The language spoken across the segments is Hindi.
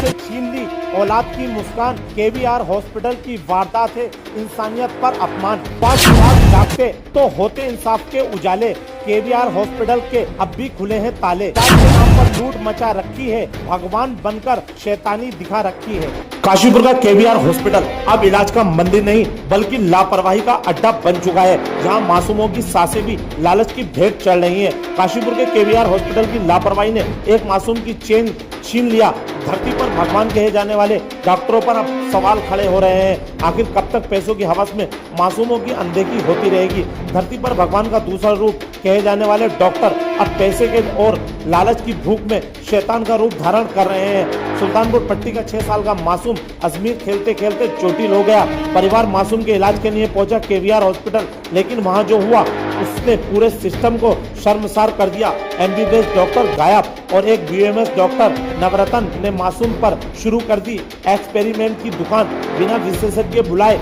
से छीन ली औलाद की मुस्कान। केवीआर हॉस्पिटल की वारदात है इंसानियत पर अपमान। 5 लाख जागते तो होते इंसाफ के उजाले। केवीआर हॉस्पिटल के अब भी खुले हैं ताले। इलाज के नाम पर लूट मचा रखी है, भगवान बनकर शैतानी दिखा रखी है। काशीपुर का केवीआर हॉस्पिटल अब इलाज का मंदिर नहीं बल्कि लापरवाही का अड्डा बन चुका है, जहां मासूमों की सांसें भी लालच की भेंट चढ़ रही हैं। काशीपुर के केवीआर हॉस्पिटल की लापरवाही ने एक मासूम की चैन छीन लिया। धरती पर भगवान कहे जाने वाले डॉक्टरों पर अब सवाल खड़े हो रहे हैं। आखिर कब तक पैसों की हवस में मासूमों की अनदेखी होती रहेगी? धरती पर भगवान का दूसरा रूप कहे जाने वाले डॉक्टर अब पैसे के और लालच की भूख में शैतान का रूप धारण कर रहे हैं। सुल्तानपुर पट्टी का 6 साल का मासूम अजमेर खेलते खेलते चोटिल हो गया। परिवार मासूम के इलाज के लिए पहुंचा केवीआर हॉस्पिटल, लेकिन वहां जो हुआ उसने पूरे सिस्टम को शर्मसार कर दिया। एमबीबीएस डॉक्टर गायब और एक बीएमएस डॉक्टर नवरतन ने मासूम पर शुरू कर दी एक्सपेरिमेंट की दुकान। बिना विशेषज्ञ बुलाए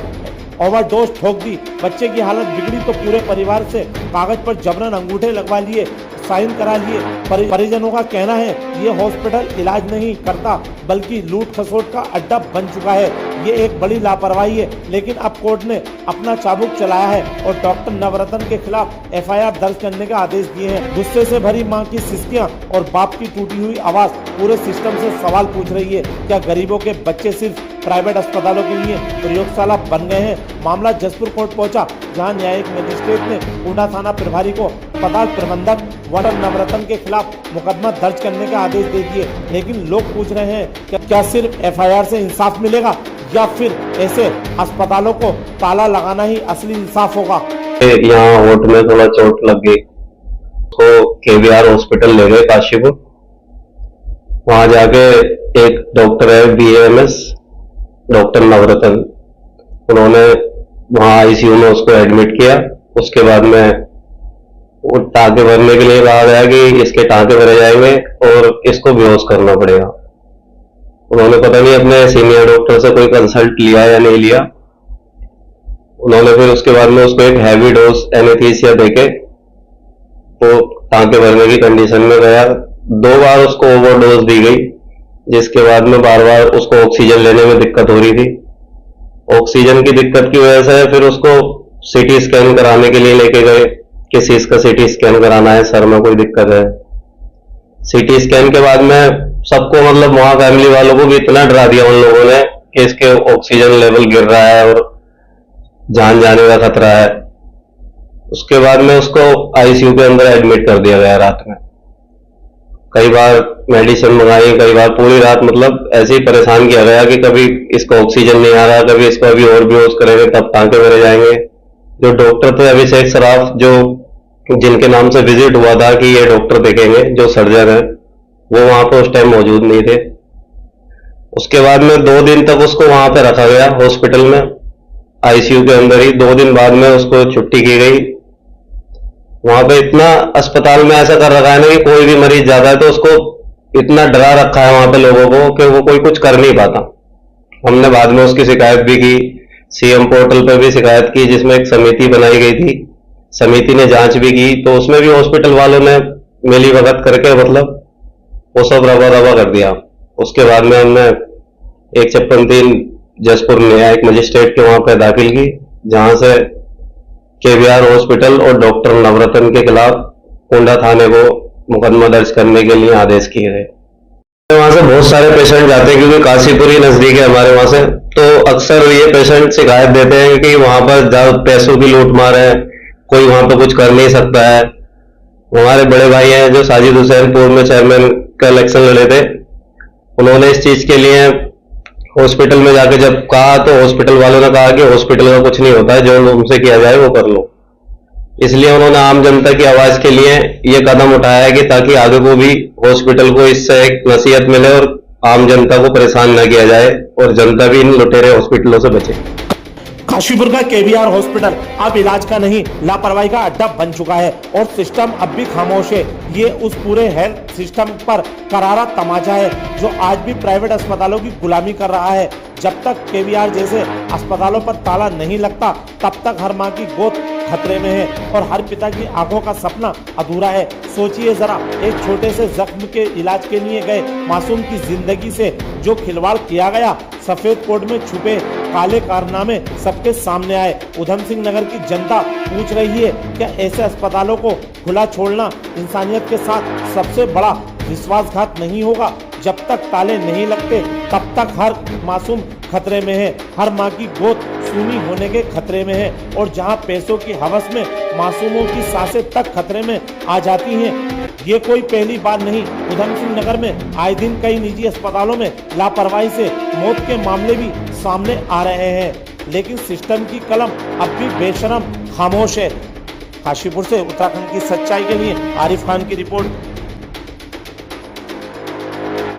ओवरडोज ठोक दी। बच्चे की हालत बिगड़ी तो पूरे परिवार से कागज पर जबरन अंगूठे लगवा लिए, साइन करा लिए। परिजनों का कहना है ये हॉस्पिटल इलाज नहीं करता बल्कि लूट खसोट का अड्डा बन चुका है। ये एक बड़ी लापरवाही है, लेकिन अब कोर्ट ने अपना चाबुक चलाया है और डॉक्टर नवरतन के खिलाफ एफआईआर दर्ज करने का आदेश दिए हैं। गुस्से से भरी मां की सिसकियां और बाप की टूटी हुई आवाज पूरे सिस्टम से सवाल पूछ रही है, क्या गरीबों के बच्चे सिर्फ प्राइवेट अस्पतालों के लिए प्रयोगशाला बन गए हैं? मामला जसपुर कोर्ट पहुंचा, जहां न्यायिक मजिस्ट्रेट ने ऊना थाना प्रभारी को पदार्थ प्रबंधक डॉक्टर नवरतन के खिलाफ मुकदमा दर्ज करने के आदेश दे दिए। लेकिन लोग पूछ रहे हैं क्या सिर्फ एफआईआर से इंसाफ मिलेगा या फिर ऐसे अस्पतालों को ताला लगाना ही असली इंसाफ होगा? यहाँ होठ में थोड़ा चोट लग गई तो केवीआर हॉस्पिटल ले गए काशीपुर। वहां जाके एक डॉक्टर है बीएमएस डॉक्टर नवरतन, उन्होंने वहां आईसीयू में उसको एडमिट किया। उसके बाद में वो टाँके भरने के लिए कहा गया कि इसके टाँके भरे जाएंगे और इसको बेहोश करना पड़ेगा। उन्होंने पता नहीं अपने सीनियर डॉक्टर से कोई कंसल्ट लिया या नहीं लिया। उन्होंने फिर उसके बाद में उसको एक हैवी डोज एनेस्थीसिया देके तो टाँके भरने की कंडीशन में गया। 2 बार उसको ओवरडोज दी गई, जिसके बाद में बार बार उसको ऑक्सीजन लेने में दिक्कत हो रही थी। ऑक्सीजन की दिक्कत की वजह से फिर उसको सीटी स्कैन कराने के लिए लेके गए। किस चीज का सीटी स्कैन कराना है, सर में कोई दिक्कत है। सीटी स्कैन के बाद में सबको मतलब वहां फैमिली वालों को भी इतना डरा दिया उन लोगों ने कि इसके ऑक्सीजन लेवल गिर रहा है और जान जाने का खतरा है। उसके बाद में उसको आईसीयू के अंदर एडमिट कर दिया गया रात में। कई बार मेडिसिन मंगाई, कई बार पूरी रात मतलब ऐसे ही परेशान किया गया कि कभी इसको ऑक्सीजन नहीं आ रहा, कभी इसको अभी और बेहोश करेंगे तब टाँके भरे जाएंगे। जो डॉक्टर थे अभिषेक सराफ, जो जिनके नाम से विजिट हुआ था कि ये डॉक्टर देखेंगे, जो सर्जन है, वो वहां पर उस टाइम मौजूद नहीं थे। उसके बाद में 2 दिन तक उसको वहां पे रखा गया हॉस्पिटल में, आईसीयू के अंदर ही। 2 दिन बाद में उसको छुट्टी की गई। वहां पे इतना अस्पताल में ऐसा कर रखा है ना कि कोई भी मरीज जाता है तो उसको इतना डरा रखा है वहां पे लोगों को कि वो कोई कुछ कर नहीं पाता। हमने बाद में उसकी शिकायत भी की, सीएम पोर्टल पर भी शिकायत की, जिसमें एक समिति बनाई गई थी। समिति ने जांच भी की तो उसमें भी हॉस्पिटल वालों ने मिली भगत करके मतलब वो सब रवा रवा कर दिया। उसके बाद में हमने 153 जसपुर न्यायिक मजिस्ट्रेट के वहां पर दाखिल की, जहां से केवीआर हॉस्पिटल और डॉक्टर नवरतन के खिलाफ ऊना थाने को मुकदमा दर्ज करने के लिए आदेश किए गए। वहां से बहुत सारे पेशेंट जाते हैं क्योंकि काशीपुर ही नजदीक है हमारे वहां से, तो अक्सर ये पेशेंट शिकायत देते हैं कि वहां पर ज्यादा पैसों की लूट मार है, कोई वहां पर कुछ कर नहीं सकता है। हमारे बड़े भाई हैं जो साजिद हुसैन पूर्व में चेयरमैन का इलेक्शन लड़े थे, उन्होंने इस चीज के लिए हॉस्पिटल में जाके जब कहा तो हॉस्पिटल वालों ने कहा कि हॉस्पिटल का कुछ नहीं होता है, जो उनसे किया जाए वो कर लो। इसलिए उन्होंने आम जनता की आवाज के लिए ये कदम उठाया है कि ताकि आगे को भी हॉस्पिटल को इससे एक नसीहत मिले और आम जनता को परेशान न किया जाए और जनता भी इन लुटेरे हॉस्पिटलों से बचे। काशीपुर का केवीआर हॉस्पिटल अब इलाज का नहीं लापरवाही का अड्डा बन चुका है और सिस्टम अब भी खामोश है। ये उस पूरे हेल्थ सिस्टम पर करारा तमाचा है जो आज भी प्राइवेट अस्पतालों की गुलामी कर रहा है। जब तक केवीआर जैसे अस्पतालों पर ताला नहीं लगता तब तक हर मां की गोद खतरे में है और हर पिता की आंखों का सपना अधूरा है। सोचिए जरा, एक छोटे से जख्म के इलाज के लिए गए मासूम की जिंदगी से जो खिलवाड़ किया गया। सफेद कोट में छुपे काले कारनामे सबके सामने आए। उधम सिंह नगर की जनता पूछ रही है, क्या ऐसे अस्पतालों को खुला छोड़ना इंसानियत के साथ सबसे बड़ा विश्वासघात नहीं होगा? जब तक ताले नहीं लगते तब तक हर मासूम खतरे में है, हर माँ की गोद सूनी होने के खतरे में है और जहाँ पैसों की हवस में मासूमों की सांसें तक खतरे में आ जाती हैं। ये कोई पहली बार नहीं, उधम सिंह नगर में आए दिन कई निजी अस्पतालों में लापरवाही से मौत के मामले भी सामने आ रहे हैं, लेकिन सिस्टम की कलम अब भी बेशरम खामोश है। काशीपुर से उत्तराखंड की सच्चाई के लिए आरिफ खान की रिपोर्ट।